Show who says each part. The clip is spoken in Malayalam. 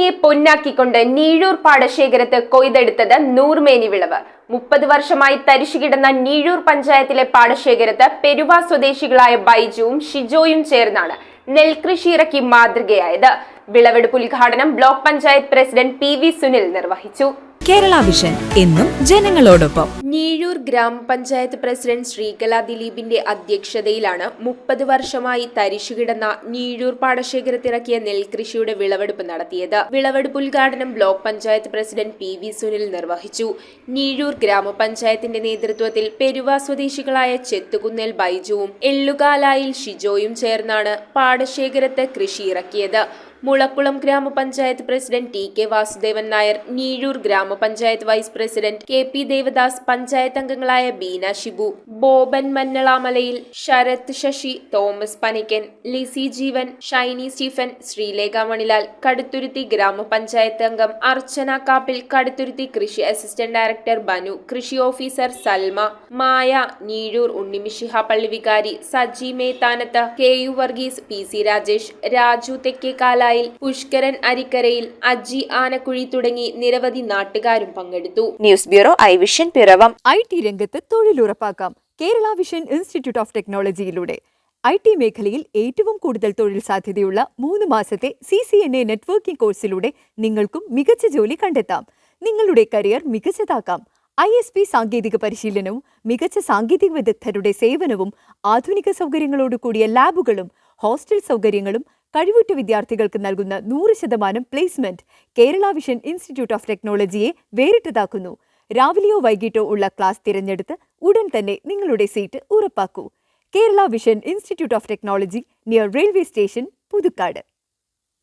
Speaker 1: ഭൂമിയെ പൊന്നാക്കിക്കൊണ്ട് നീഴൂർ പാടശേഖരത്ത് കൊയ്തെടുത്തത് നൂർമേനി വിളവ്. 30 വർഷമായി തരിശുകിടന്ന നീഴൂർ പഞ്ചായത്തിലെ പാടശേഖരത്ത് പെരുവ സ്വദേശികളായ ബൈജുവും ഷിജോയും ചേർന്നാണ് നെൽകൃഷി ഇറക്കി മാതൃകയായത്. വിളവെടുപ്പ് ഉദ്ഘാടനം block panchayat president PV Sunil നിർവഹിച്ചു.
Speaker 2: കേരള വിഷൻ എന്നും ജനങ്ങളോടൊപ്പം.
Speaker 1: നീഴൂർ ഗ്രാമപഞ്ചായത്ത് പ്രസിഡന്റ് ശ്രീകല ദിലീപിന്റെ അധ്യക്ഷതയിലാണ് 30 വർഷമായി തരിശുകിടന്ന നീഴൂർ പാടശേഖരത്തിറക്കിയ നെൽകൃഷിയുടെ വിളവെടുപ്പ് നടത്തിയത്. വിളവെടുപ്പ് ഉദ്ഘാടനം block panchayat president PV Sunil നിർവഹിച്ചു. നീഴൂർ ഗ്രാമപഞ്ചായത്തിന്റെ നേതൃത്വത്തിൽ പെരുവ സ്വദേശികളായ ചെത്തുകുന്നേൽ ബൈജുവും എള്ളുകാലായിൽ ഷിജോയും ചേർന്നാണ് പാടശേഖരത്ത് കൃഷി ഇറക്കിയത്. മുളക്കുളം ഗ്രാമപഞ്ചായത്ത് പ്രസിഡന്റ് TK വാസുദേവൻ നായർ, നീഴൂർ ഗ്രാമപഞ്ചായത്ത് vice president KP Devadas, panchayat അംഗങ്ങളായ ബീന ഷിബു, ബോബൻ മന്നളാമലയിൽ, ശരത് ശശി, തോമസ് പനിക്കൻ, ലിസി ജീവൻ, ഷൈനി സ്റ്റീഫൻ, ശ്രീലേഖ മണിലാൽ, കടുത്തുരുത്തി ഗ്രാമപഞ്ചായത്ത് അംഗം അർച്ചന കാപ്പിൽ, കടുത്തുരുത്തി കൃഷി അസിസ്റ്റന്റ് ഡയറക്ടർ ബനു, കൃഷി ഓഫീസർ സൽമ, മായ, നീഴൂർ ഉണ്ണിമിഷിഹ പള്ളി വികാരി, സജി മേത്താനത്ത്, KU വർഗീസ്, PC രാജേഷ്, രാജു തെക്കേക്കാല, പുഷ്കരൻ അരിക്കരയിൽ, അജി ആനക്കുഴി തുടങ്ങി നിരവധി നാട്ടുകാരും പങ്കെടുത്തു.
Speaker 3: News bureau I vision Piravom.
Speaker 2: IT രംഗത്ത് തൊഴിലുറപ്പാക്കാം കേരള വിഷൻ ഇൻസ്റ്റിറ്റ്യൂട്ട് ഓഫ് ടെക്നോളജിയിലൂടെ. IT മേഖലയിൽ ഏറ്റവും കൂടുതൽ തൊഴിൽ സാധ്യതയുള്ള 3 മാസത്തെ CCNA നെറ്റ്വർക്കിംഗ് കോഴ്സിലൂടെ നിങ്ങൾക്കും മികച്ച ജോലി കണ്ടെത്താം. നിങ്ങളുടെ കരിയർ മികച്ചതാക്കാം. ISP സാങ്കേതിക പരിശീലനവും മികച്ച സാങ്കേതിക വിദഗ്ധരുടെ സേവനവും ആധുനിക സൗകര്യങ്ങളോട് കൂടിയ ലാബുകളും ഹോസ്റ്റൽ സൗകര്യങ്ങളും കഴിവുറ്റ വിദ്യാർത്ഥികൾക്ക് നൽകുന്ന 100% placement Kerala vision institute of ടെക്നോളജിയെ വേറിട്ടതാക്കുന്നു. രാവിലെയോ വൈകിട്ടോ ഉള്ള ക്ലാസ് തിരഞ്ഞെടുത്ത് ഉടൻ തന്നെ നിങ്ങളുടെ സീറ്റ് ഉറപ്പാക്കൂ. Kerala vision institute of technology, near railway station, Puthukkad.